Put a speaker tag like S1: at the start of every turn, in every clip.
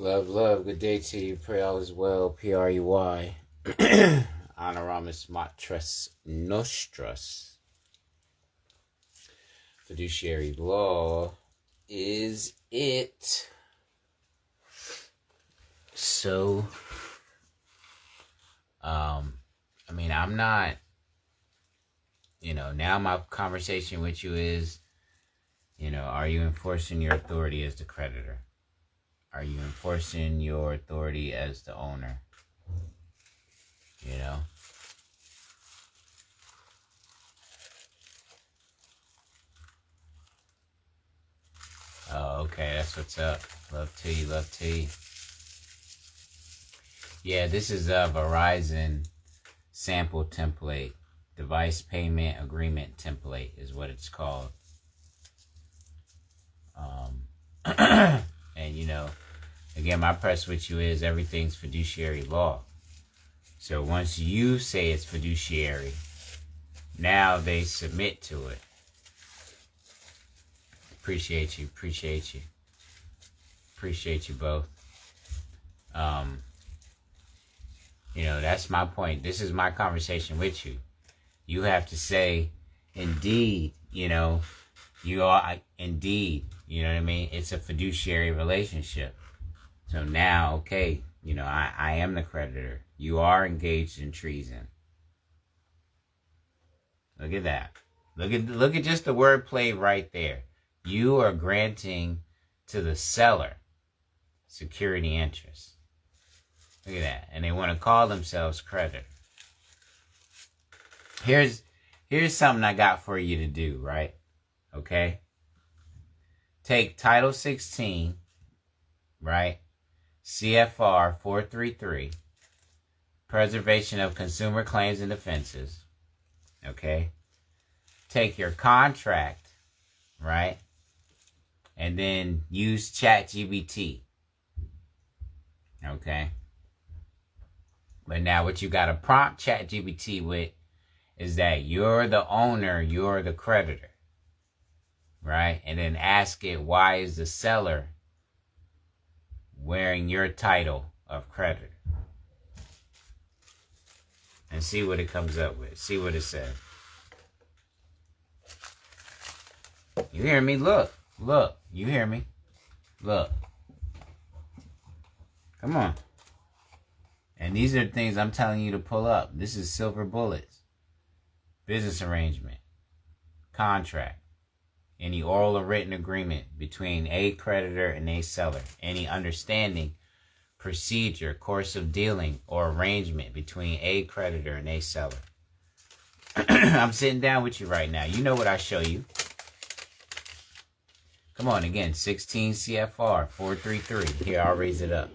S1: Love, love. Good day to you. Pray all is well. P-R-E-Y. Honoramus matras nostras. Fiduciary law is it. So, I'm not, now my conversation with you is, are you enforcing your authority as the creditor? Are you enforcing your authority as the owner? Oh, okay, that's what's up. Love to you, love to you. Yeah, this is a Verizon sample template. Device payment agreement template is what it's called. And again, my press with you is everything's fiduciary law. So once you say it's fiduciary, now they submit to it. Appreciate you both. That's my point. This is my conversation with you. You have to say, indeed, you are, indeed, you know what I mean? It's a fiduciary relationship. So now, okay, I am the creditor. You are engaged in treason. Look at that. Look at just the wordplay right there. You are granting to the seller security interest. Look at that. And they want to call themselves creditor. Here's something I got for you to do, right? Okay? Take Title 16, right? CFR 433, Preservation of Consumer Claims and Defenses. Okay? Take your contract, right? And then use ChatGPT. Okay? But now what you got to prompt ChatGPT with is that you're the owner, you're the creditor. Right? And then ask it, why is the seller wearing your title of creditor? And see what it comes up with. See what it says. You hear me? Look. You hear me? Look. Come on. And these are things I'm telling you to pull up. This is silver bullets. Business arrangement. Contract. Any oral or written agreement between a creditor and a seller. Any understanding, procedure, course of dealing, or arrangement between a creditor and a seller. I'm sitting down with you right now. You know what I show you. Come on, again, 16 CFR 433. Here, I'll raise it up.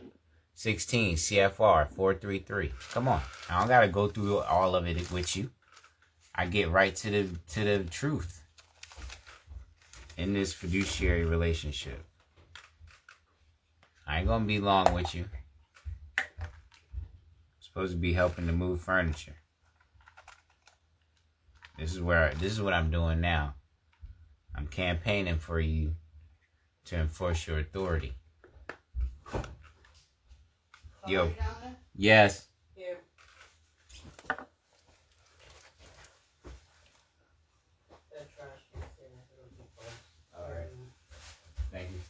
S1: 16 CFR 433. Come on. I don't got to go through all of it with you. I get right to the truth in this fiduciary relationship. I ain't going to be long with you. I'm supposed to be helping to move furniture. This is what I'm doing now. I'm campaigning for you to enforce your authority. Yo. Yes.
S2: Here. That trash is in it.
S1: All right. Thank you.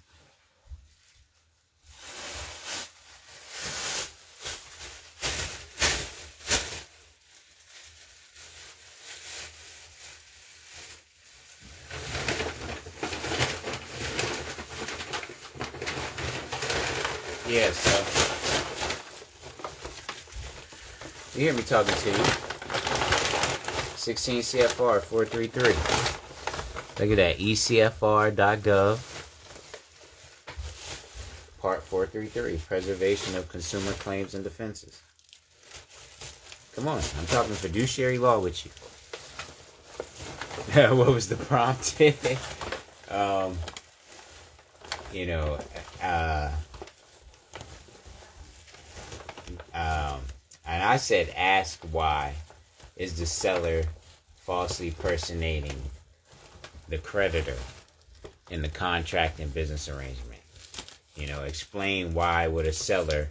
S1: Yeah, so you hear me talking to you. 16 CFR 433. Look at that. ecfr.gov. Part 433. Preservation of Consumer Claims and Defenses. Come on. I'm talking fiduciary law with you. What was the prompt? And I said, ask why is the seller falsely personating the creditor in the contract and business arrangement. Explain why would a seller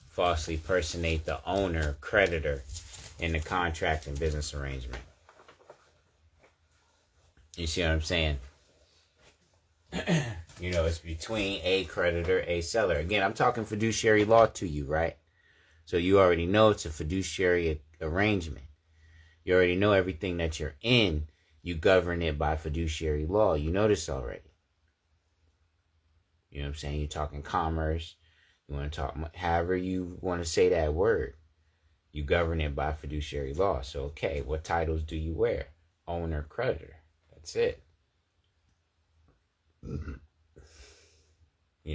S1: falsely personate the owner, creditor, in the contract and business arrangement. You see what I'm saying? It's between a creditor, a seller. Again, I'm talking fiduciary law to you, right? So you already know it's a fiduciary arrangement. You already know everything that you're in. You govern it by fiduciary law. You know this already. You know what I'm saying? You're talking commerce. You want to talk however you want to say that word. You govern it by fiduciary law. So, okay, what titles do you wear? Owner, creditor. That's it.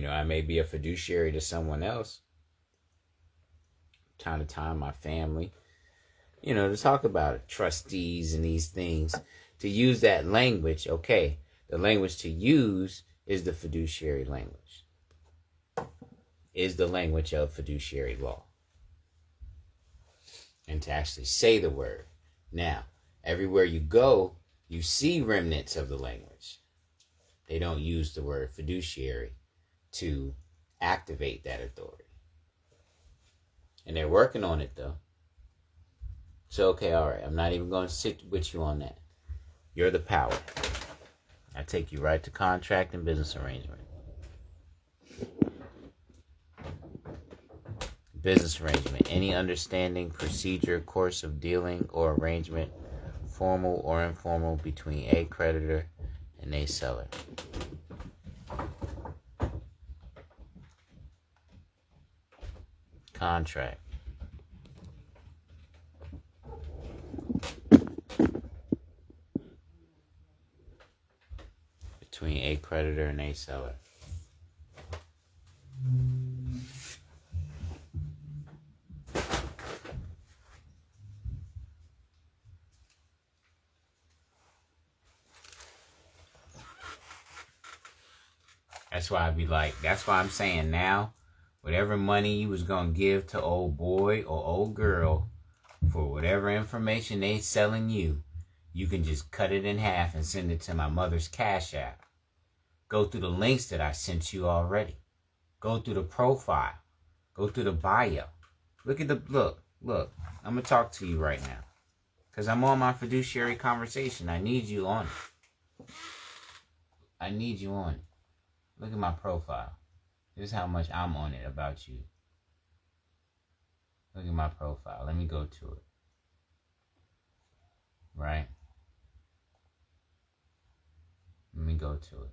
S1: I may be a fiduciary to someone else. Time to time, my family. To talk about it. Trustees and these things. To use that language, okay. The language to use is the fiduciary language. Is the language of fiduciary law. And to actually say the word. Now, everywhere you go, you see remnants of the language. They don't use the word fiduciary to activate that authority. And they're working on it, though. So, okay, all right. I'm not even going to sit with you on that. You're the power. I take you right to contract and business arrangement. Business arrangement. Any understanding, procedure, course of dealing, or arrangement, formal or informal, between a creditor and a seller. Contract. Between a creditor and a seller. That's why that's why I'm saying now, whatever money you was going to give to old boy or old girl for whatever information they selling you, you can just cut it in half and send it to my mother's Cash App. Go through the links that I sent you already. Go through the profile. Go through the bio. Look. I'm going to talk to you right now. Because I'm on my fiduciary conversation. I need you on it. I need you on it. Look at my profile. This is how much I'm on it about you. Look at my profile. Let me go to it. Right? Let me go to it.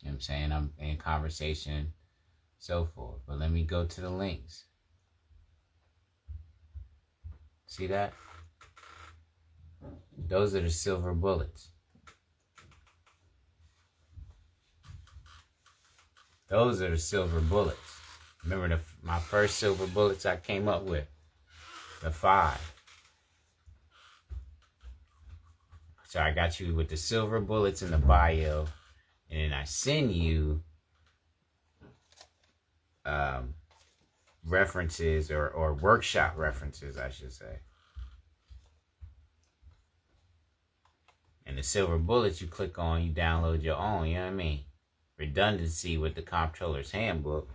S1: You know what I'm saying? I'm in conversation, so forth. But let me go to the links. See that? Those are the silver bullets. Those are the silver bullets. Remember my first silver bullets I came up with? The 5. So I got you with the silver bullets in the bio. And then I send you references or workshop references, I should say. And the silver bullets you click on, you download your own, you know what I mean? Redundancy with the comptroller's handbook.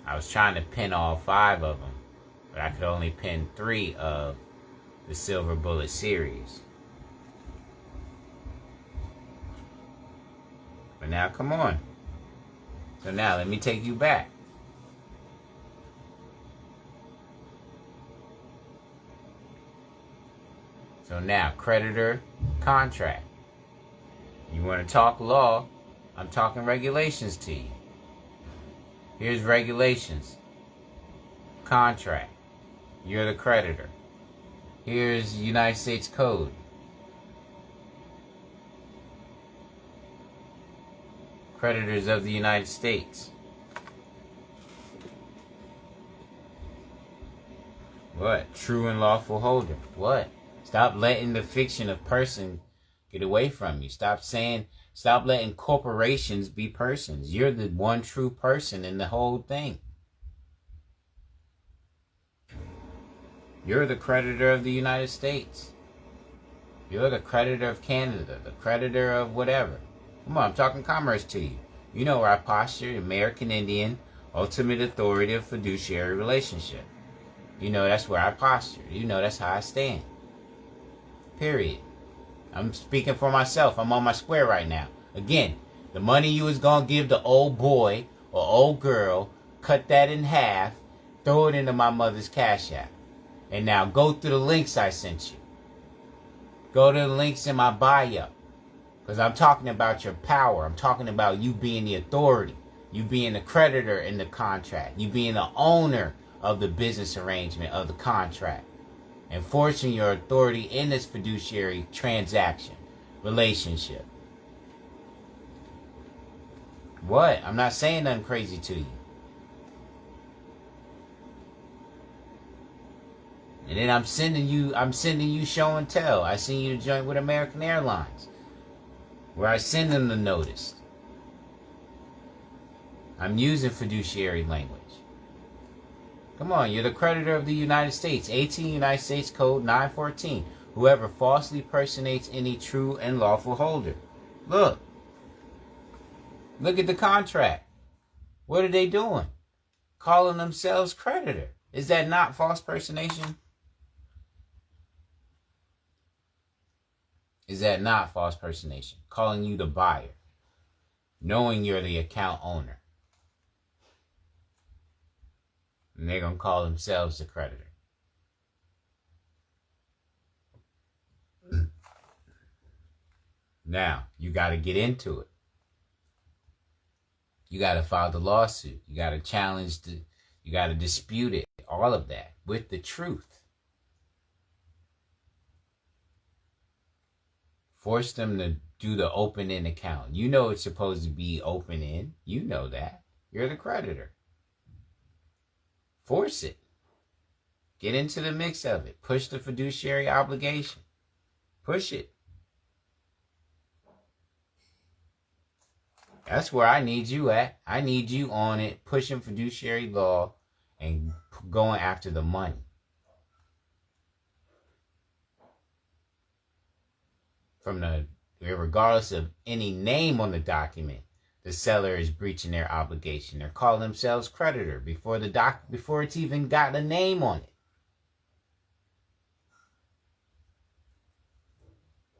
S1: I was trying to pin all 5 of them, but I could only pin 3 of the silver bullet series. But now, come on. So now, let me take you back. So now, creditor, contract. You want to talk law, I'm talking regulations to you. Here's regulations. Contract. You're the creditor. Here's United States Code. Creditors of the United States. What? True and lawful holder. What? Stop letting the fiction of person get away from you. Stop letting corporations be persons. You're the one true person in the whole thing. You're the creditor of the United States. You're the creditor of Canada, the creditor of whatever. Come on, I'm talking commerce to you. You know where I posture, American Indian, ultimate authoritative fiduciary relationship. You know that's where I posture. You know that's how I stand. Period. I'm speaking for myself. I'm on my square right now. Again, the money you was going to give the old boy or old girl, cut that in half, throw it into my mother's Cash App. And now go through the links I sent you. Go to the links in my bio. Because I'm talking about your power. I'm talking about you being the authority. You being the creditor in the contract. You being the owner of the business arrangement of the contract. Enforcing your authority in this fiduciary transaction, relationship. What? I'm not saying nothing crazy to you. And then I'm sending you show and tell. I send you to join with American Airlines, where I send them the notice. I'm using fiduciary language. Come on, you're the creditor of the United States. 18 United States Code 914. Whoever falsely personates any true and lawful holder. Look. Look at the contract. What are they doing? Calling themselves creditor. Is that not false personation? Is that not false personation? Calling you the buyer. Knowing you're the account owner. And they're going to call themselves the creditor. Now, you got to get into it. You got to file the lawsuit. You got to challenge you got to dispute it. All of that with the truth. Force them to do the open-end account. You know it's supposed to be open-end. You know that. You're the creditor. Force it. Get into the mix of it. Push the fiduciary obligation. Push it. That's where I need you at. I need you on it, pushing fiduciary law and going after the money. Regardless of any name on the document, the seller is breaching their obligation. They're calling themselves creditor before it's even got a name on it.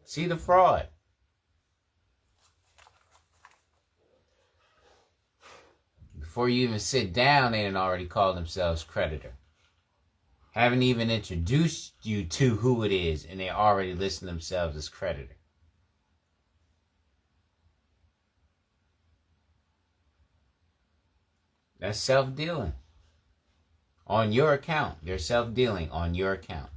S1: See the fraud. Before you even sit down, they done already called themselves creditor. Haven't even introduced you to who it is, and they already list themselves as creditor. That's self-dealing. On your account. They're self-dealing on your account.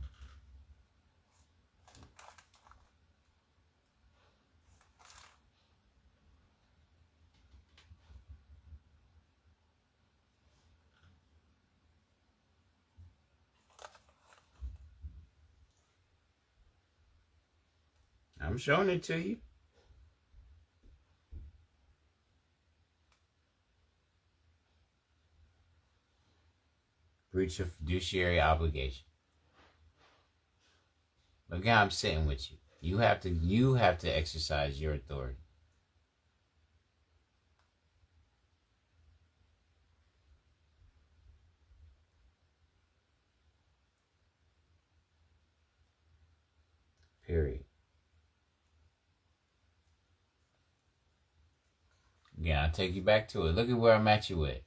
S1: I'm showing it to you. Breach of fiduciary obligation. Look how I'm sitting with you. You have to exercise your authority. Period. Again, I'll take you back to it. Look at where I'm at you with.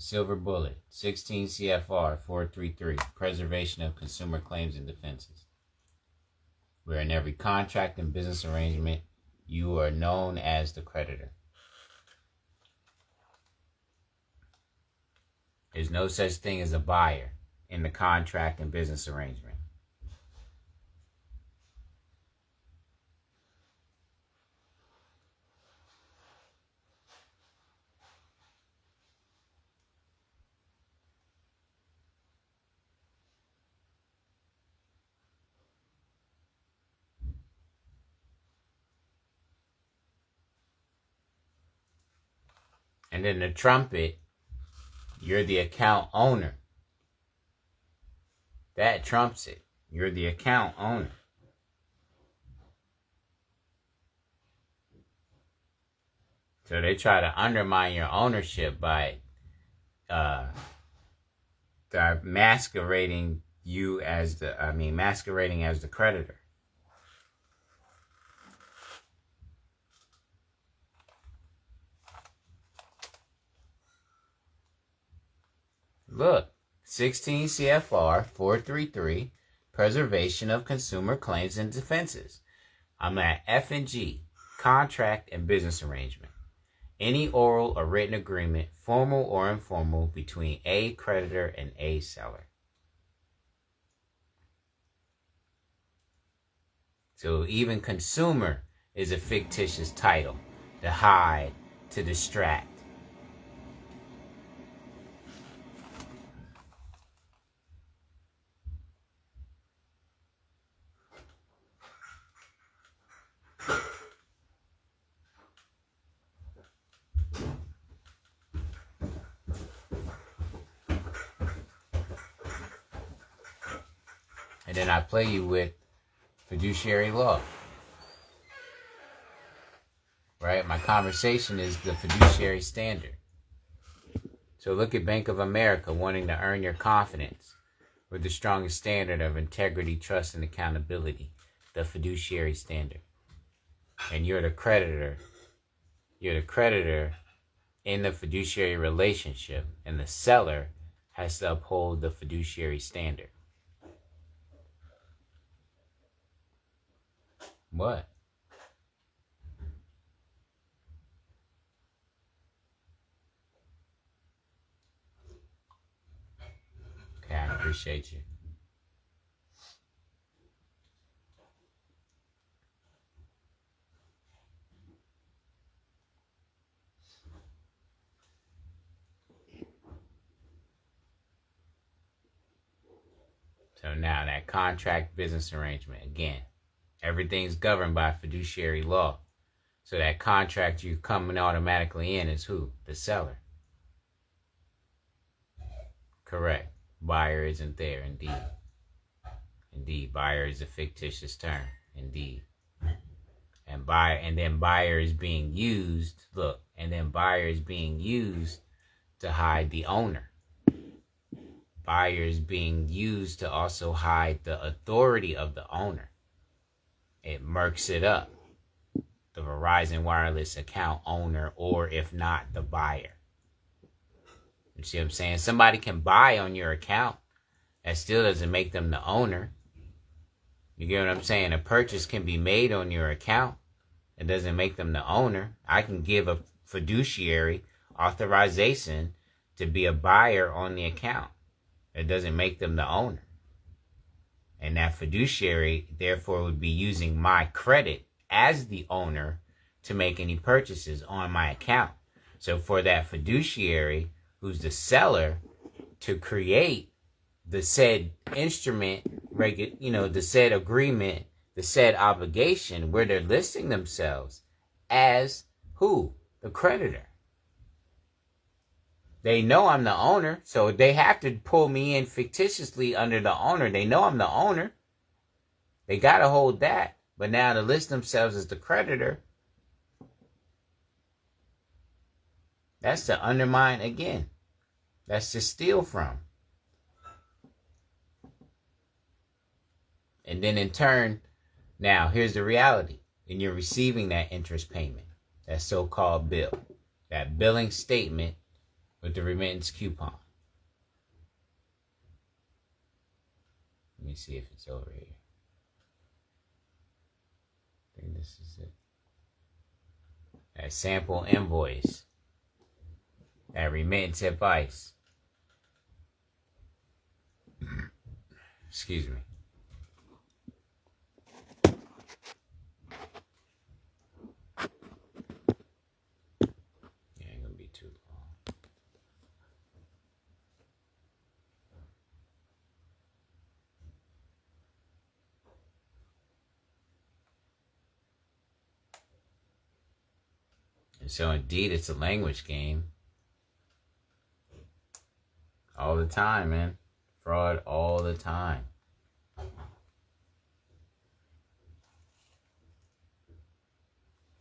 S1: Silver bullet, 16 CFR 433, preservation of consumer claims and defenses. Where in every contract and business arrangement, you are known as the creditor. There's no such thing as a buyer in the contract and business arrangement. And then the trumpet, you're the account owner. That trumps it. You're the account owner. So they try to undermine your ownership by masquerading you as masquerading as the creditor. Look, 16 CFR 433, preservation of consumer claims and defenses. I'm at F and G, contract and business arrangement. Any oral or written agreement, formal or informal, between a creditor and a seller. So even consumer is a fictitious title to hide, to distract. And then I play you with fiduciary law. Right? My conversation is the fiduciary standard. So look at Bank of America wanting to earn your confidence with the strongest standard of integrity, trust, and accountability, the fiduciary standard. And you're the creditor. You're the creditor in the fiduciary relationship, and the seller has to uphold the fiduciary standard. What? Okay, I appreciate you. So now that contract business arrangement, again, everything's governed by fiduciary law. So that contract you coming automatically in is who? The seller. Correct. Buyer isn't there, indeed. Indeed, buyer is a fictitious term, indeed. And then buyer is being used, look, and then buyer is being used to hide the owner. Buyer is being used to also hide the authority of the owner. It murks it up. The Verizon Wireless account owner, or if not, the buyer. You see what I'm saying? Somebody can buy on your account. That still doesn't make them the owner. You get what I'm saying? A purchase can be made on your account. It doesn't make them the owner. I can give a fiduciary authorization to be a buyer on the account. It doesn't make them the owner. And that fiduciary, therefore, would be using my credit as the owner to make any purchases on my account. So for that fiduciary, who's the seller, to create the said instrument, the said agreement, the said obligation, where they're listing themselves as who? The creditor. They know I'm the owner, so they have to pull me in fictitiously under the owner. They know I'm the owner. They got to hold that. But now to list themselves as the creditor, that's to undermine again. That's to steal from. And then in turn, now here's the reality. And you're receiving that interest payment, that so-called bill, that billing statement with the remittance coupon. Let me see if it's over here. I think this is it. That sample invoice. That remittance advice. Excuse me. Yeah, ain't gonna be too long. And so indeed, it's a language game. All the time, man. Fraud all the time.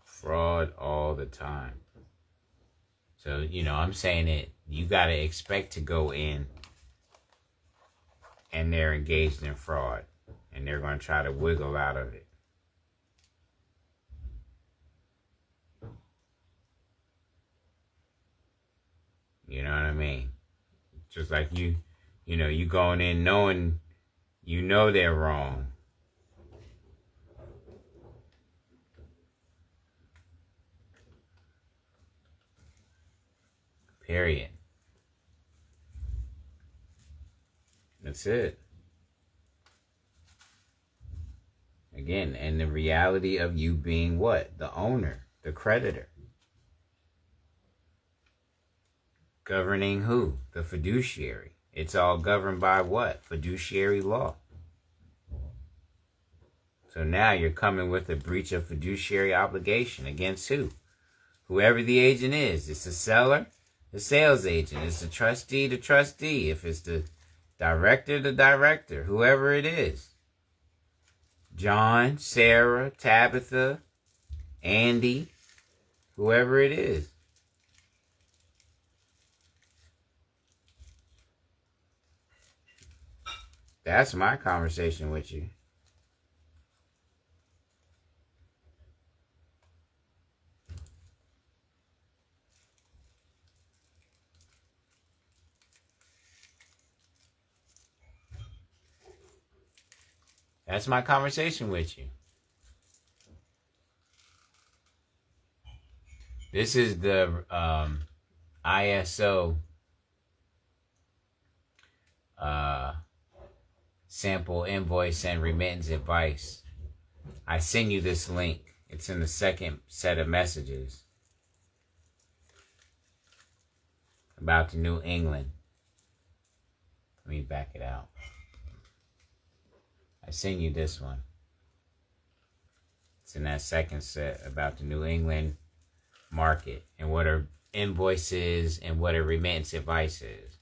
S1: Fraud all the time. So, I'm saying it, you got to expect to go in and they're engaged in fraud. And they're going to try to wiggle out of it. You know what I mean? Just like you going in knowing they're wrong. Period. That's it. Again, and the reality of you being what? The owner, the creditor. Governing who? The fiduciary. It's all governed by what? Fiduciary law. So now you're coming with a breach of fiduciary obligation against who? Whoever the agent is. It's the seller, the sales agent. It's the trustee. If it's the director, whoever it is. John, Sarah, Tabitha, Andy, whoever it is. That's my conversation with you. That's my conversation with you. This is the ISO sample invoice and remittance advice. I send you this link. It's in the second set of messages about the New England. Let me back it out. I send you this one. It's in that second set about the New England market and what a invoice is and what a remittance advice is.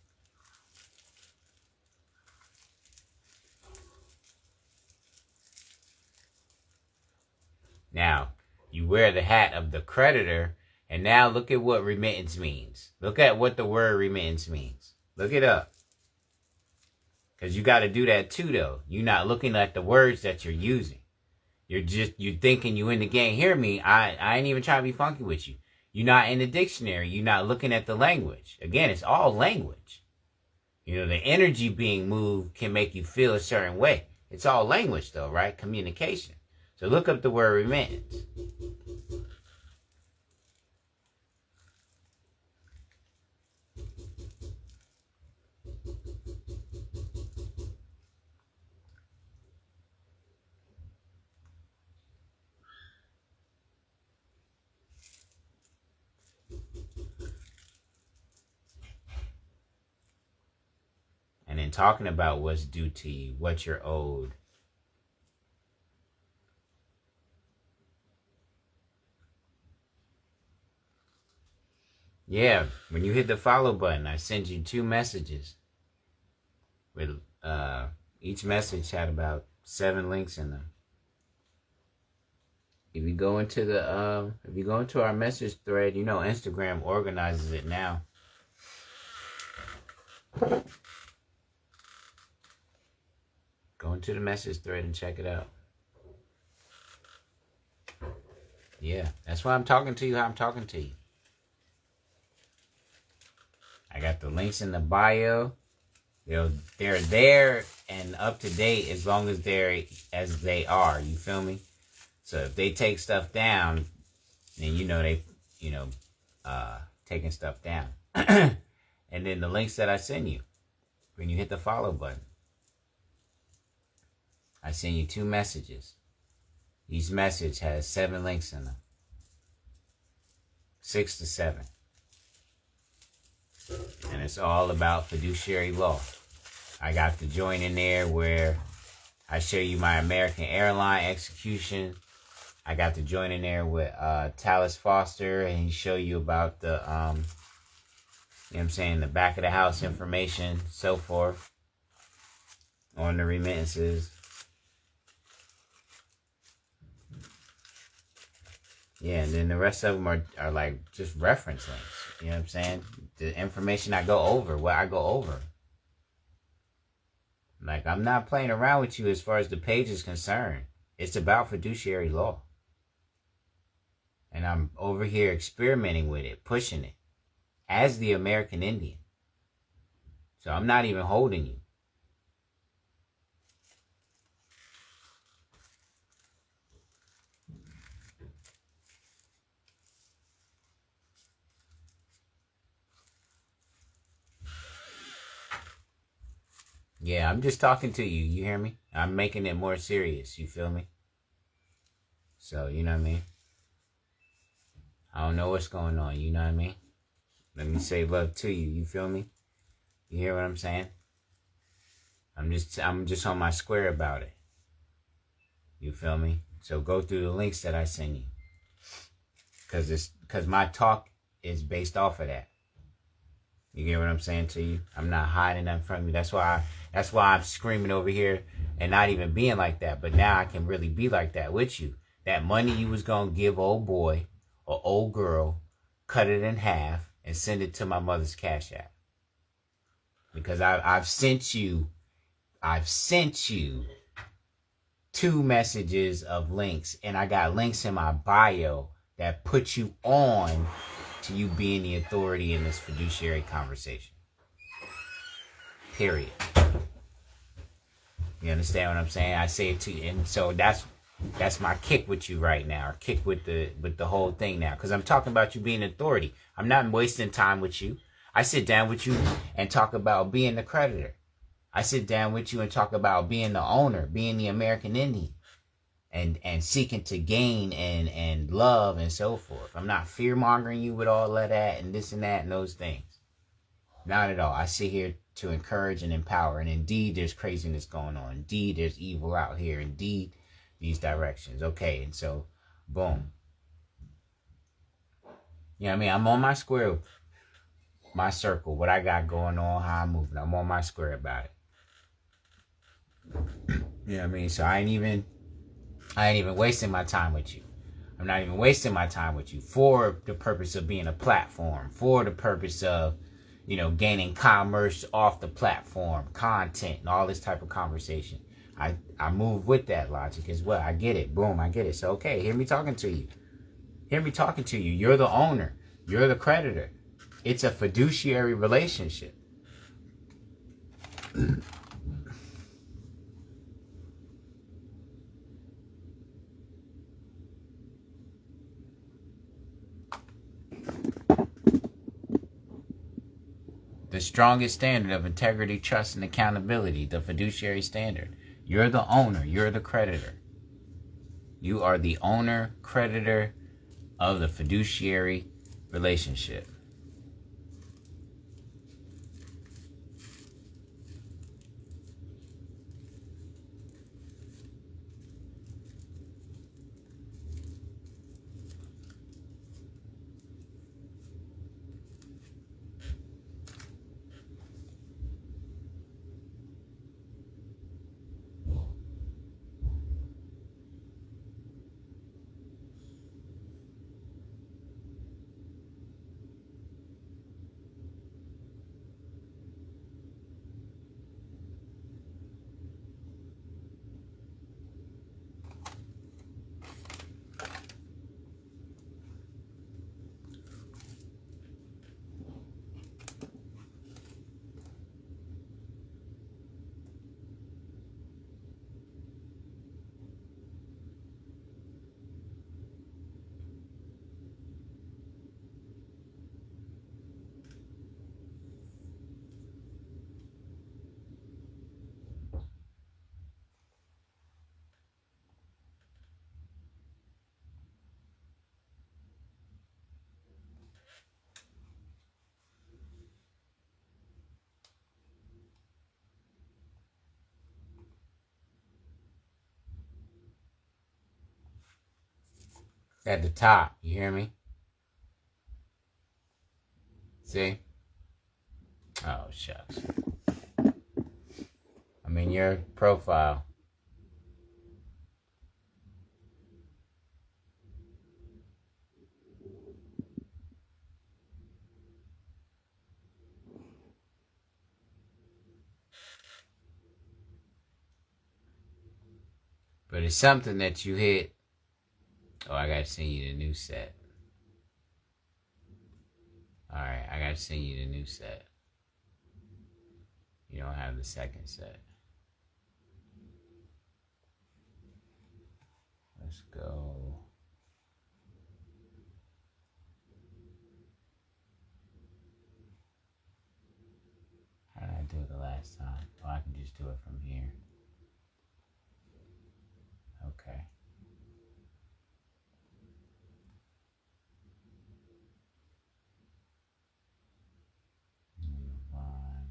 S1: Now, you wear the hat of the creditor, and now look at what remittance means. Look at what the word remittance means. Look it up. Because you got to do that too, though. You're not looking at the words that you're using. You're thinking you in the game. Hear me, I ain't even trying to be funky with you. You're not in the dictionary. You're not looking at the language. Again, it's all language. The energy being moved can make you feel a certain way. It's all language, though, right? Communication. So look up the word remittance. And then talking about what's due to you, what you're owed. Yeah, when you hit the follow button, I send you 2 messages. With each message had about 7 links in them. If you go into our message thread, Instagram organizes it now. Go into the message thread and check it out. Yeah, that's why I'm talking to you how I'm talking to you. I got the links in the bio. They're there and up to date as long as they are. You feel me? So if they take stuff down, then they taking stuff down. And then the links that I send you when you hit the follow button. I send you 2 messages. Each message has 7 links in them. 6 to 7. And it's all about fiduciary law. I got the joint in there where I show you my American airline execution. I got the joint in there with Talis Foster, and he show you about the, the back of the house information, so forth. on the remittances. Yeah, and then the rest of them are like just reference links. You know what I'm saying? The information I go over, what I go over. Like, I'm not playing around with you as far as the page is concerned. It's about fiduciary law. And I'm over here experimenting with it, pushing it, as the American Indian. So I'm not even holding you. Yeah, I'm just talking to you. You hear me? I'm making it more serious. You feel me? So, you know what I mean? I don't know what's going on. You know what I mean? Let me say love to you. You feel me? You hear what I'm saying? I'm just on my square about it. You feel me? So go through the links that I send you. Cause my talk is based off of that. You get what I'm saying to you? I'm not hiding that from you. That's why I'm screaming over here and not even being like that. But now I can really be like that with you. That money you was gonna give old boy or old girl, cut it in half and send it to my mother's Cash App. Because I've sent you 2 messages of links, and I got links in my bio that put you on to you being the authority in this fiduciary conversation. Period. You understand what I'm saying? I say it to you, and so that's my kick with you right now, or kick with the whole thing now, because I'm talking about you being authority. I'm not wasting time with you. I sit down with you and talk about being the creditor. I sit down with you and talk about being the owner, being the American Indian, and seeking to gain and love and so forth. I'm not fear-mongering you with all of that and this and that and those things. Not at all. I sit here to encourage and empower. And indeed, there's craziness going on. Indeed, there's evil out here. Indeed, these directions. Okay, and so, boom. You know what I mean? I'm on my square, my circle, what I got going on, how I'm moving. I'm on my square about it. You know what I mean? So I ain't even wasting my time with you. I'm not even wasting my time with you for the purpose of being a platform, for the purpose of, gaining commerce off the platform, content, and all this type of conversation. I move with that logic as well. I get it. Boom, I get it. So, okay, hear me talking to you. Hear me talking to you. You're the owner. You're the creditor. It's a fiduciary relationship. The strongest standard of integrity, trust, and accountability, the fiduciary standard. You're the owner. You're the creditor. You are the owner, creditor of the fiduciary relationship. At the top, you hear me? See? Oh, shucks. I'm in your profile. But it's something that you hit. Oh, I gotta send you the new set. Alright, I gotta send you the new set. You don't have the second set. Let's go. How did I do it the last time? Oh, I can just do it from here. Okay. Vaughn,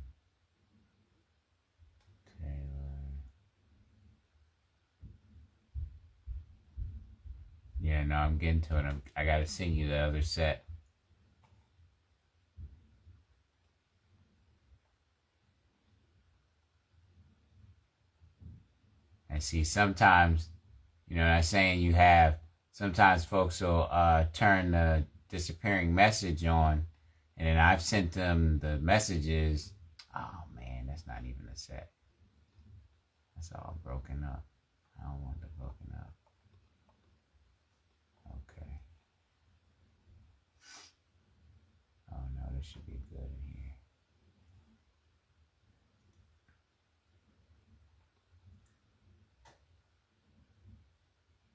S1: Taylor. Yeah, no, I'm getting to it. I gotta send you the other set. And see, sometimes, you know, I'm saying you have, sometimes folks will turn the disappearing message on, and then I've sent them the messages. Oh man, that's not even a set. That's all broken up. I don't want it broken up. Okay. Oh no, this should be good in here.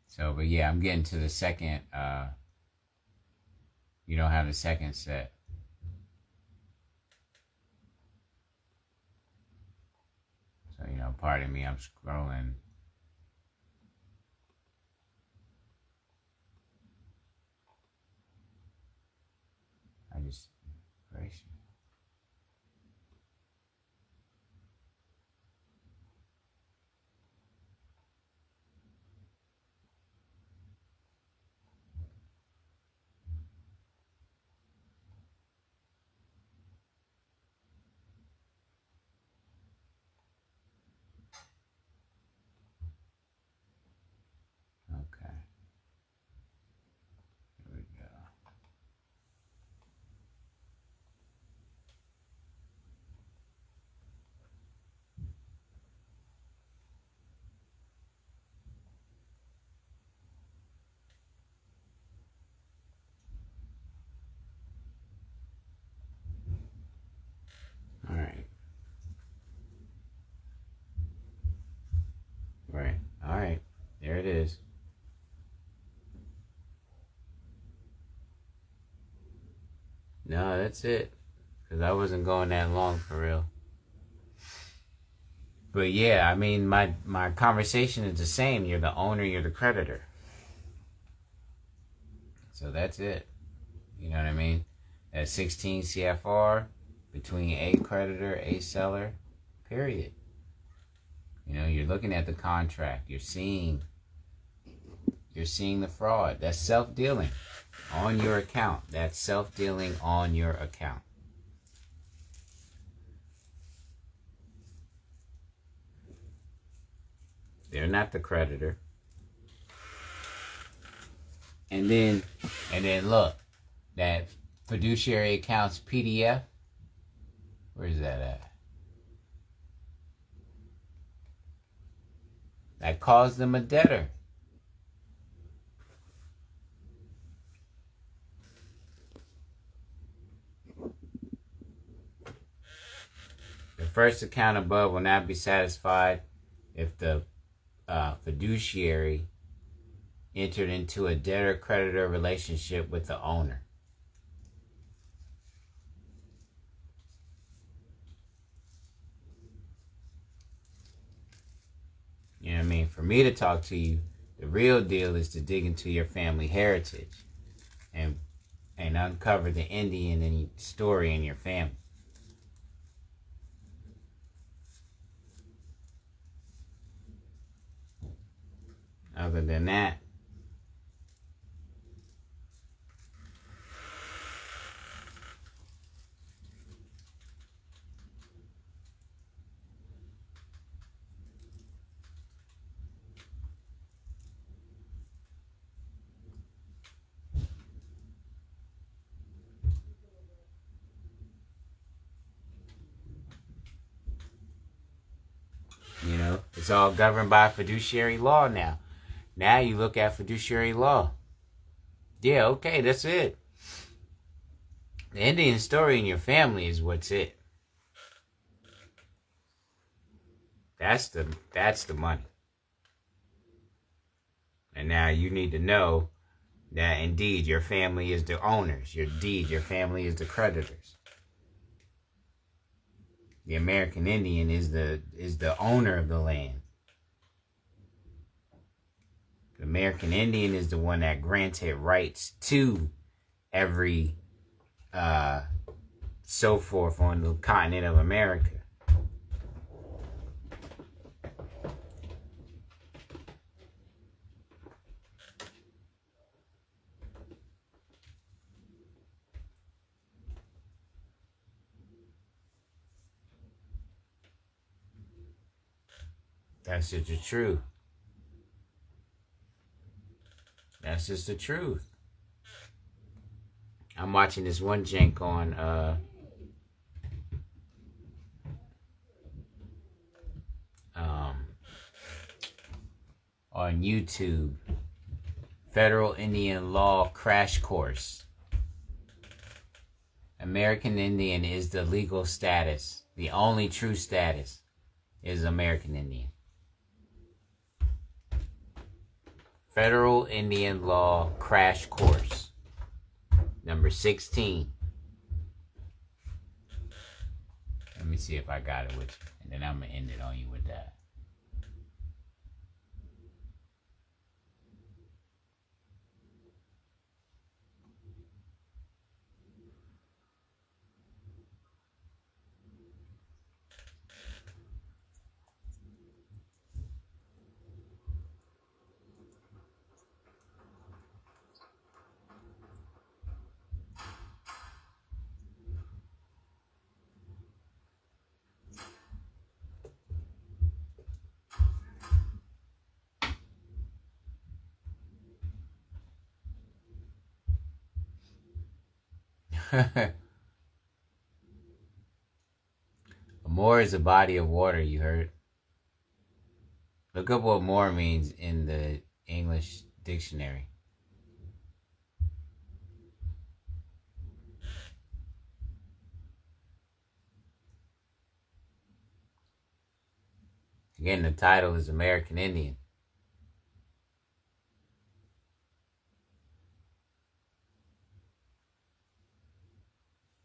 S1: So, but yeah, I'm getting to the second, you don't have the second set. So, you know, pardon me, I'm scrolling. I just, gracious. Okay. Here we go. All right. Right. All right. There it is. No, that's it. Because I wasn't going that long for real. But yeah, I mean, my conversation is the same. You're the owner, you're the creditor. So that's it. You know what I mean? That's 16 CFR between a creditor, a seller, period. You know, you're looking at the contract. You're seeing the fraud. That's self-dealing on your account. That's self-dealing on your account. They're not the creditor. And then look, that fiduciary accounts PDF, where's that at? That calls them a debtor. The first account above will not be satisfied if the fiduciary entered into a debtor-creditor relationship with the owner. You know what I mean? For me to talk to you, the real deal is to dig into your family heritage and uncover the Indian story in your family. Other than that, It's all governed by fiduciary law now. Now you look at fiduciary law. Yeah, okay, that's it. The Indian story in your family is what's it. That's the money. And now you need to know that indeed your family is the owners. Your family is the creditors. The American Indian is the owner of the land. The American Indian is the one that granted rights to every so forth on the continent of America. That's just the truth. That's just the truth. I'm watching this one jank on YouTube. Federal Indian Law Crash Course. American Indian is the legal status. The only true status is American Indian. Federal Indian Law Crash Course. Number 16. Let me see if I got it with you. And then I'm going to end it on you with that. More is a body of water, you heard? Look up what more means in the English dictionary. Again, the title is American Indian.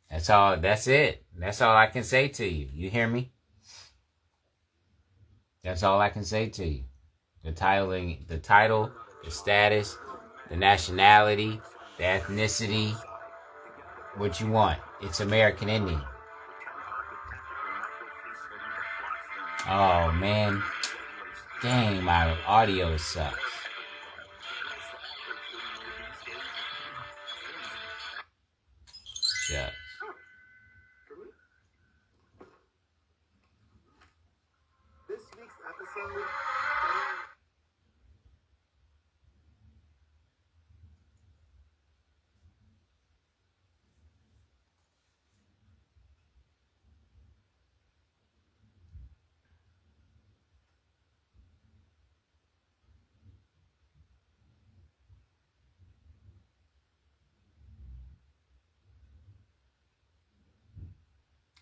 S1: That's all. That's it. That's all I can say to you. You hear me? That's all I can say to you. The title, the status, the nationality, the ethnicity, what you want. It's American Indian. Oh, man. Dang, my audio sucks. Shucks.
S3: This week's episode.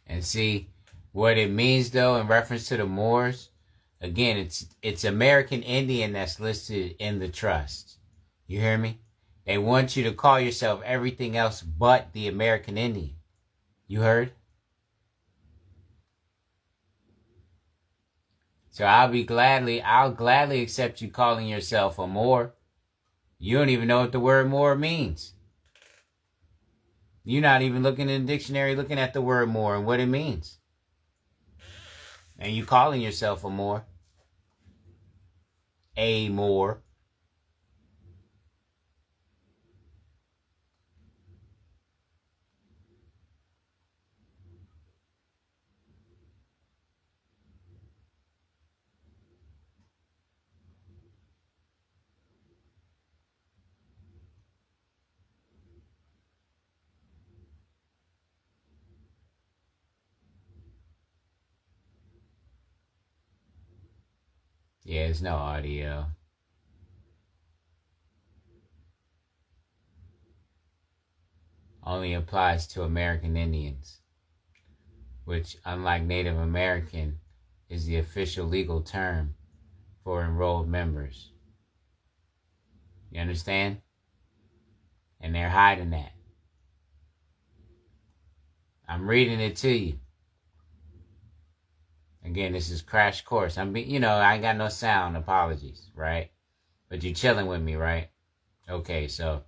S1: And see what it means, though, in reference to the Moors. Again, it's American Indian that's listed in the trust. You hear me? They want you to call yourself everything else but the American Indian. You heard? So I'll gladly accept you calling yourself a Moor. You don't even know what the word Moor means. You're not even looking in the dictionary, looking at the word Moor and what it means. And you calling yourself a Moor. A Moor. Yeah, there's no audio. Only applies to American Indians, which, unlike Native American, is the official legal term for enrolled members. You understand? And they're hiding that. I'm reading it to you. Again, this is Crash Course. I ain't got no sound. Apologies, right? But you're chilling with me, right? Okay, so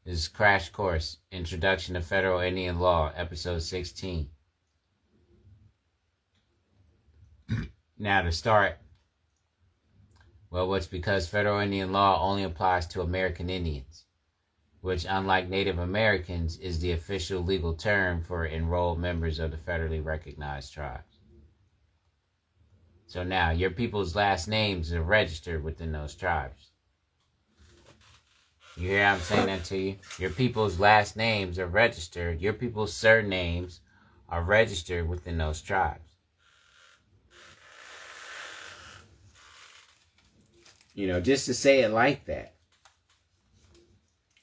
S1: this is Crash Course, Introduction to Federal Indian Law, Episode 16. Now to start, well, what's because federal Indian law only applies to American Indians, which, unlike Native Americans, is the official legal term for enrolled members of the federally recognized tribes. So now, your people's last names are registered within those tribes. You hear I'm saying that to you? Your people's last names are registered. Your people's surnames are registered within those tribes. Just to say it like that.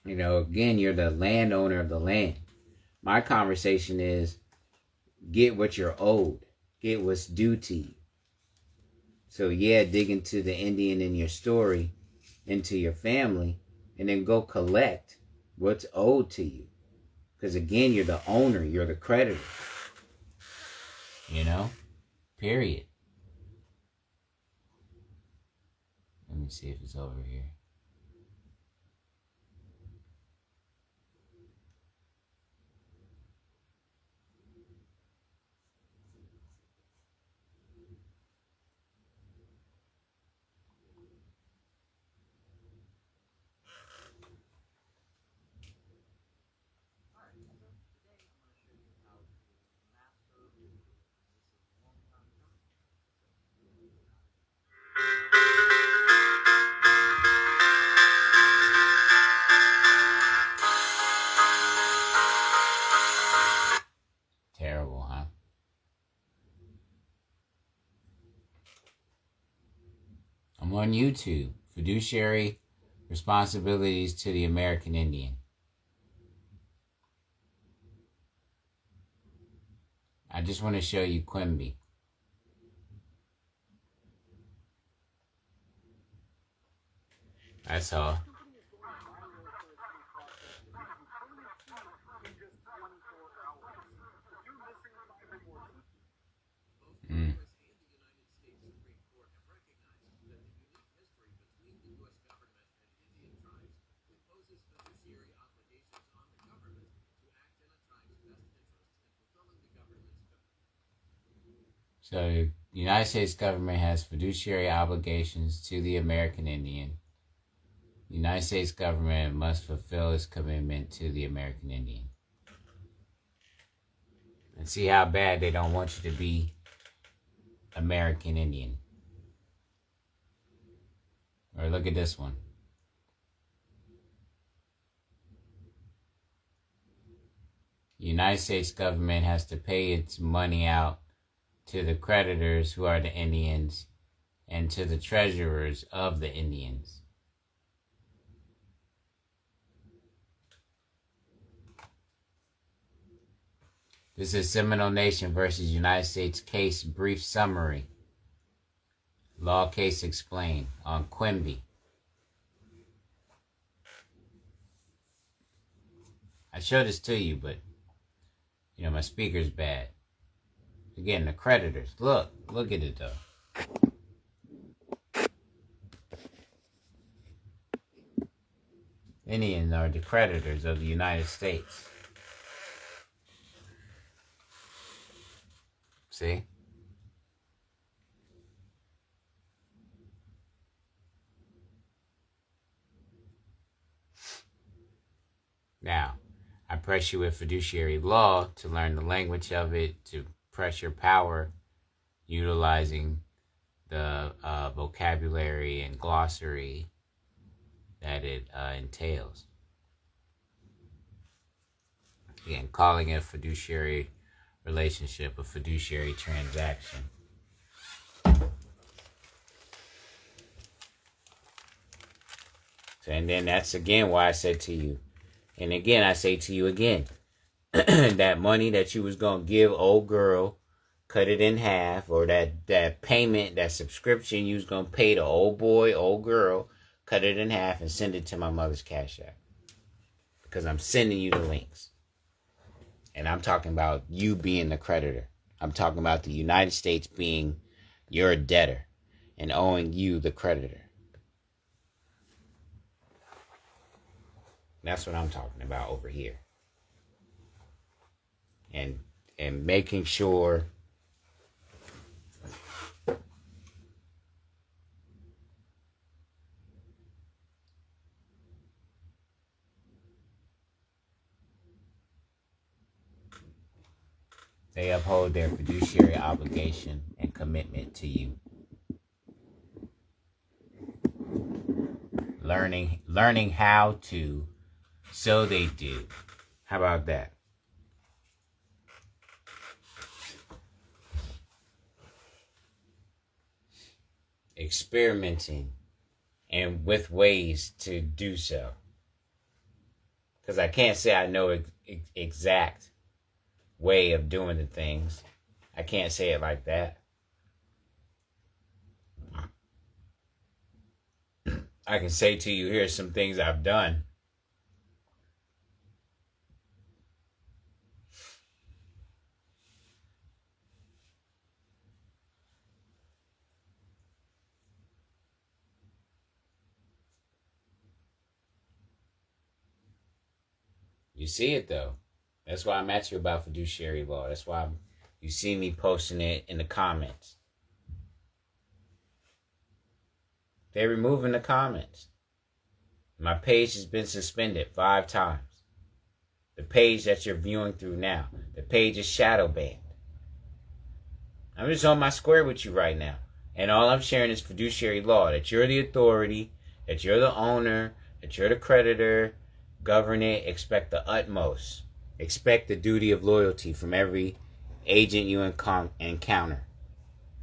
S1: Again, you're the landowner of the land. My conversation is get what you're owed. Get what's due to you. So yeah, dig into the Indian in your story, into your family, and then go collect what's owed to you. Because again, you're the owner. You're the creditor. Period. Let me see if it's over here. Terrible, huh? I'm on YouTube. Fiduciary Responsibilities to the American Indian. I just want to show you Quimby. That's all. So the United States government has fiduciary obligations to the American Indian. The United States government must fulfill its commitment to the American Indian. And see how bad they don't want you to be American Indian. Or look at this one. The United States government has to pay its money out to the creditors, who are the Indians, and to the treasurers of the Indians. This is Seminole Nation versus United States case brief summary. Law case explained on Quimby. I showed this to you, but my speaker's bad. Again, the creditors. Look at it though. Indians are the creditors of the United States. See? Now, I press you with fiduciary law to learn the language of it, to press your power utilizing the vocabulary and glossary that it entails. Again, calling it a fiduciary relationship, a fiduciary transaction. And then that's again why I said to you, and again I say to you again, that money that you was going to give old girl, cut it in half, or that payment, that subscription you was going to pay to old boy, old girl, cut it in half and send it to my mother's Cash App. Because I'm sending you the links. And I'm talking about you being the creditor. I'm talking about the United States being your debtor and owing you the creditor. That's what I'm talking about over here. And making sure they uphold their fiduciary obligation and commitment to you. Learning how to, so they do. How about that? Experimenting and with ways to do so. Because I can't say I know exact way of doing the things. I can't say it like that. I can say to you, here's some things I've done. You see it though. That's why I'm at you about fiduciary law. That's why you see me posting it in the comments. They're removing the comments. My page has been suspended 5 times. The page that you're viewing through now, the page is shadow banned. I'm just on my square with you right now. And all I'm sharing is fiduciary law, that you're the authority, that you're the owner, that you're the creditor. Govern it, expect the utmost. Expect the duty of loyalty from every agent you encounter.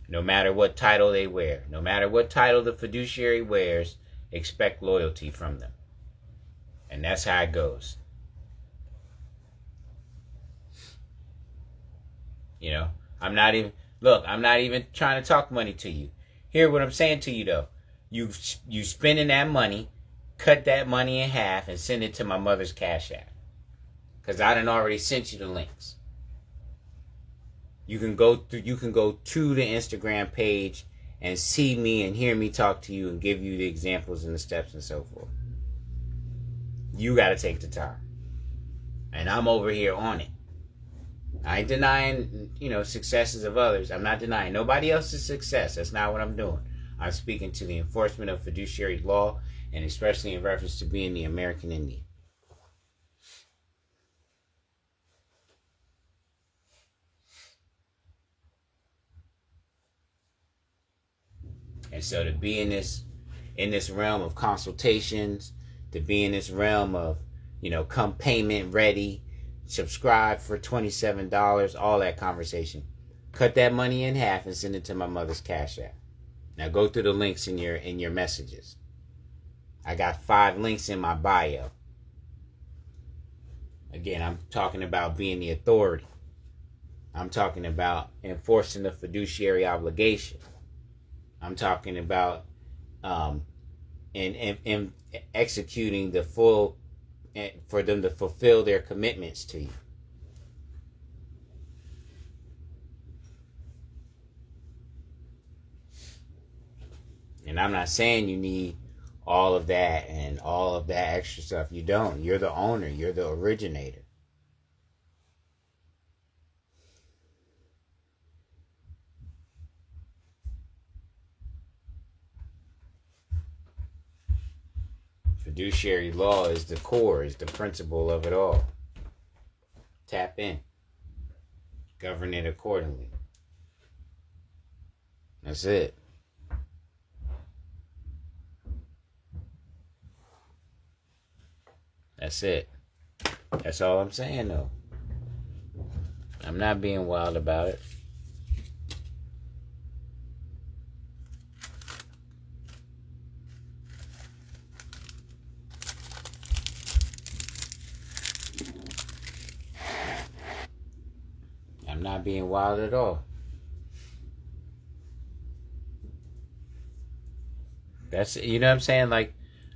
S1: No matter what title they wear, no matter what title the fiduciary wears, expect loyalty from them. And that's how it goes. You know, I'm not even trying to talk money to you. Hear what I'm saying to you though. You spending that money, cut that money in half and send it to my mother's Cash App. Because I done already sent you the links. You can go to the Instagram page and see me and hear me talk to you and give you the examples and the steps and so forth. You got to take the time. And I'm over here on it. I ain't denying, successes of others. I'm not denying nobody else's success. That's not what I'm doing. I'm speaking to the enforcement of fiduciary law, and especially in reference to being the American Indian. And so to be in this realm of consultations, to be in this realm of, come payment ready, subscribe for $27, all that conversation. Cut that money in half and send it to my mother's Cash App. Now go through the links in your messages. I got 5 links in my bio. Again, I'm talking about being the authority. I'm talking about enforcing the fiduciary obligation. I'm talking about in executing the full, for them to fulfill their commitments to you. And I'm not saying you need all of that and all of that extra stuff. You don't. You're the owner. You're the originator. Fiduciary law is the core, is the principle of it all. Tap in. Govern it accordingly. That's it. That's it. That's all I'm saying, though. I'm not being wild about it. I'm not being wild at all. That's, you know what I'm saying? Like,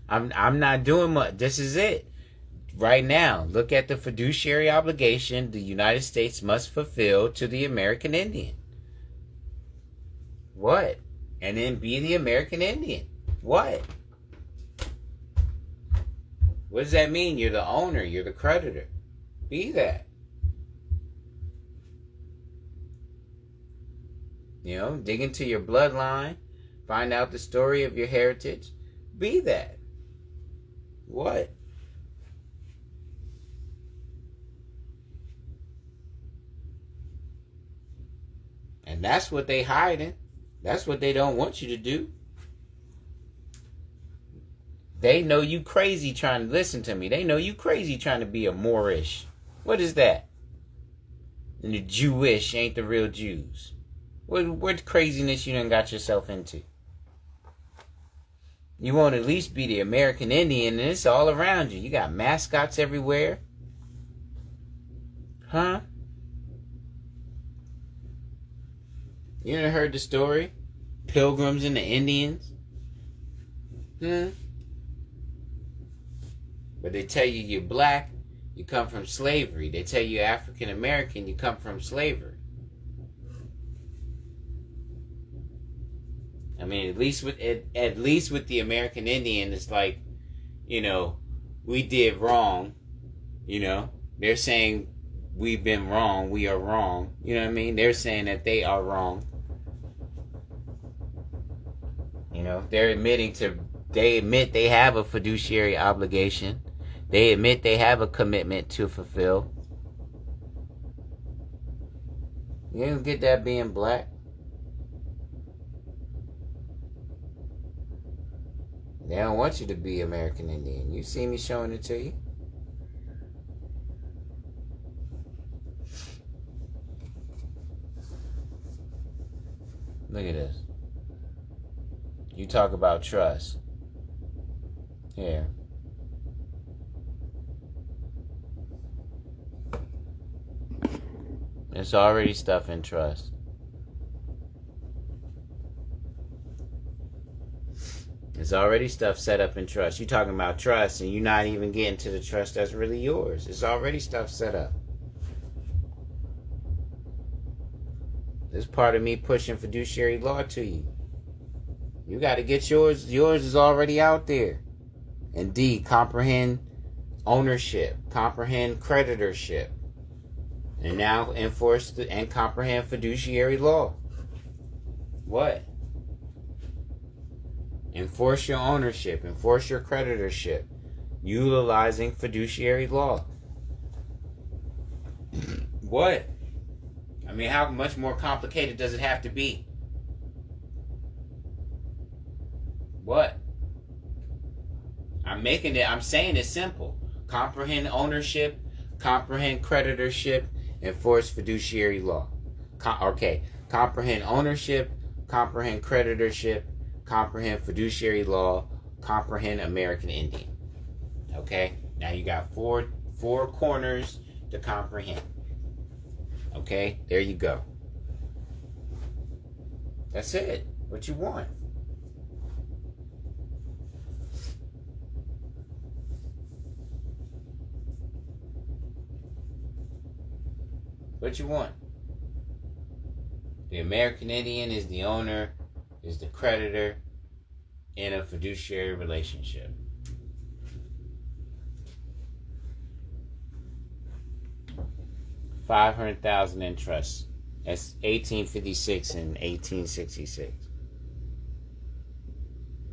S1: I'm not doing much. This is it. Right now, look at the fiduciary obligation the United States must fulfill to the American Indian. What? And then be the American Indian. What? What does that mean? You're the owner. You're the creditor. Be that. You know, dig into your bloodline. Find out the story of your heritage. Be that. What? And that's what they hiding. That's what they don't want you to do. They know you crazy trying to listen to me. They know you crazy trying to be a Moorish. What is that? And the Jewish ain't the real Jews. What craziness you done got yourself into? You won't at least be the American Indian, and it's all around you. You got mascots everywhere. Huh? You done heard the story? Pilgrims and the Indians? But they tell you you're black, you come from slavery. They tell you African American, you come from slavery. I mean, at least with the American Indian, it's like, you know, we did wrong. You know, they're saying we've been wrong. We are wrong. You know what I mean? They're saying that they are wrong. You know, they admit they have a fiduciary obligation. They admit they have a commitment to fulfill. You don't get that being black. They don't want you to be American Indian. You see me showing it to you. Look at this. You talk about trust. Here. There's already stuff in trust. There's already stuff set up in trust. You're talking about trust and you're not even getting to the trust that's really yours. There's already stuff set up. This is part of me pushing fiduciary law to you. You got to get yours. Yours is already out there. And D, comprehend ownership, comprehend creditorship, and now enforce and comprehend fiduciary law. What? Enforce your ownership, enforce your creditorship, utilizing fiduciary law. What? I mean, how much more complicated does it have to be? What? I'm saying it's simple. Comprehend ownership, comprehend creditorship, enforce fiduciary law. Comprehend ownership, comprehend creditorship, comprehend fiduciary law, comprehend American Indian. Okay? Now you got four corners to comprehend. Okay? There you go. That's it. What you want. What you want? The American Indian is the owner, is the creditor in a fiduciary relationship. $500,000 in trust. That's 1856 and 1866.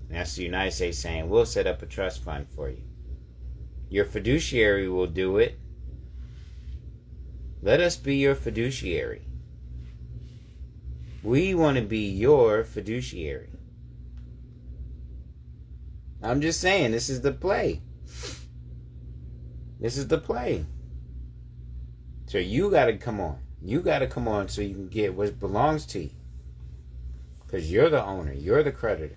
S1: That's the United States saying, we'll set up a trust fund for you. Your fiduciary will do it. Let us be your fiduciary. We want to be your fiduciary. I'm just saying, this is the play. This is the play. So you got to come on. You got to come on so you can get what belongs to you. Because you're the owner. You're the creditor.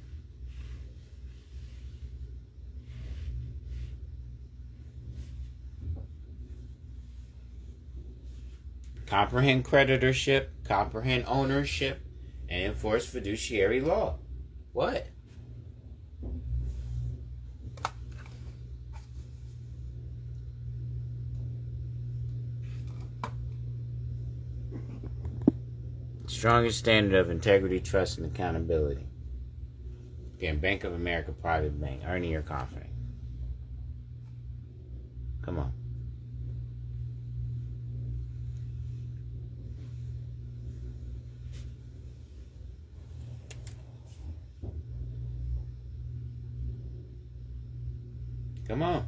S1: comprehend creditorship, comprehend ownership, and enforce fiduciary law. What? Strongest standard of integrity, trust, and accountability. Again, Bank of America Private Bank, earning your confidence. Come on. Come on.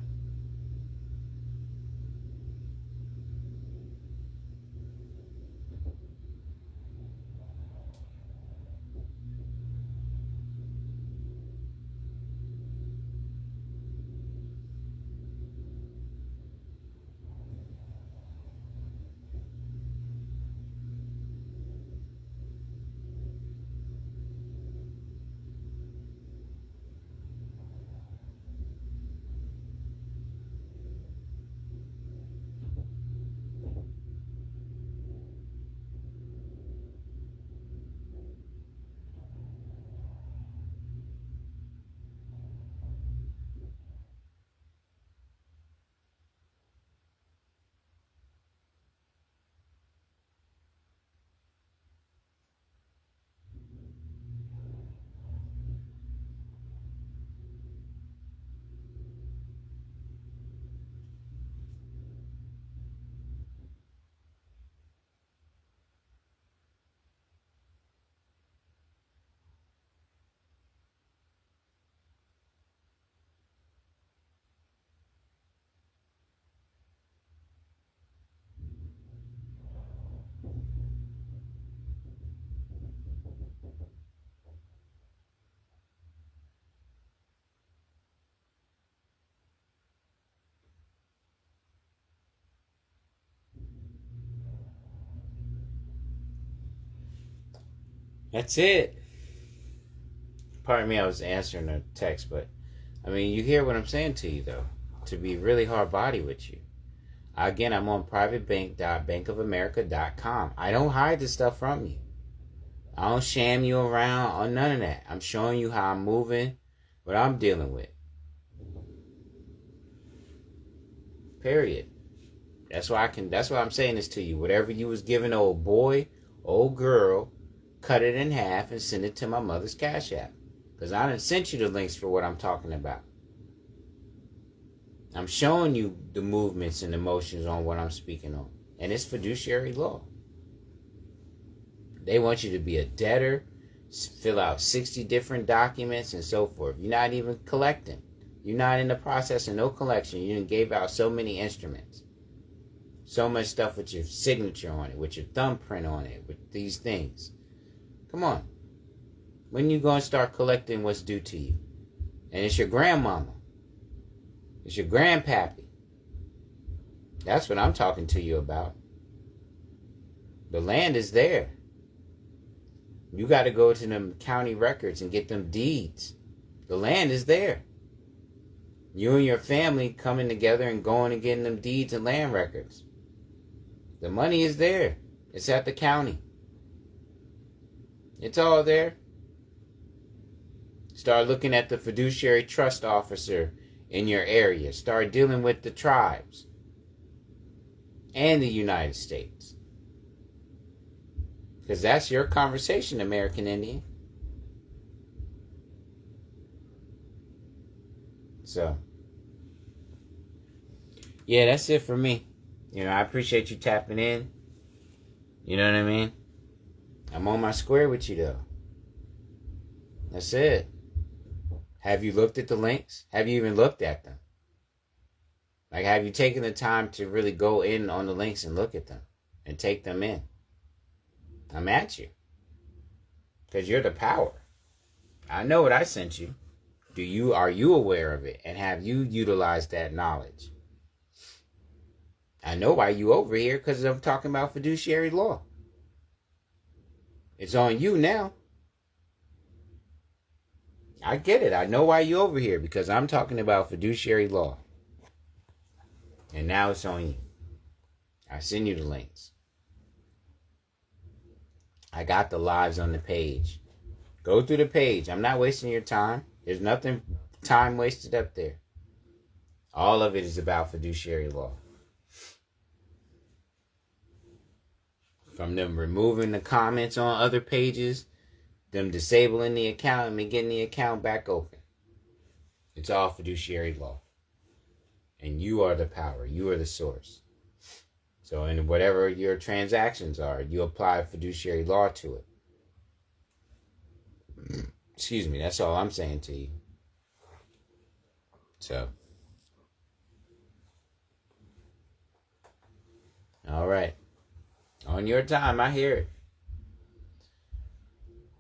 S1: That's it. Pardon me, I was answering a text, but I mean, you hear what I'm saying to you, though. To be really hard body with you. Again, I'm on privatebank.bankofamerica.com. I don't hide this stuff from you. I don't sham you around or none of that. I'm showing you how I'm moving, what I'm dealing with. Period. That's why I'm saying this to you. Whatever you was giving old boy, old girl, cut it in half and send it to my mother's Cash App. Because I done sent you the links for what I'm talking about. I'm showing you the movements and emotions on what I'm speaking on. And it's fiduciary law. They want you to be a debtor, fill out 60 different documents and so forth. You're not even collecting. You're not in the process of no collection. You done gave out so many instruments. So much stuff with your signature on it, with your thumbprint on it, with these things. Come on. When you going to start collecting what's due to you? And it's your grandmama. It's your grandpappy. That's what I'm talking to you about. The land is there. You got to go to them county records and get them deeds. The land is there. You and your family coming together and going and getting them deeds and land records. The money is there. It's at the county. It's all there. Start looking at the fiduciary trust officer in your area. Start dealing with the tribes and the United States. Because that's your conversation, American Indian. So, yeah, that's it for me. I appreciate you tapping in. You know what I mean? I'm on my square with you, though. That's it. Have you looked at the links? Have you even looked at them? Like, have you taken the time to really go in on the links and look at them and take them in? I'm at you. Because you're the power. I know what I sent you. Are you aware of it? And have you utilized that knowledge? I know why you over here, because I'm talking about fiduciary law. It's on you now. I get it. I know why you over here, because I'm talking about fiduciary law. And now it's on you. I send you the links. I got the lives on the page. Go through the page. I'm not wasting your time. There's nothing time wasted up there. All of it is about fiduciary law. From them removing the comments on other pages, them disabling the account, and me getting the account back open. It's all fiduciary law. And you are the power. You are the source. So in whatever your transactions are, you apply fiduciary law to it. Excuse me, that's all I'm saying to you. So. All right. On your time, I hear it.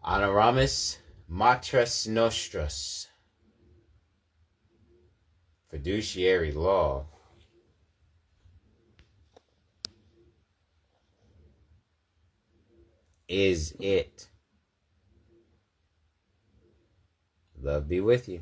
S1: Honoramus matras nostras. Fiduciary law is it. Love be with you.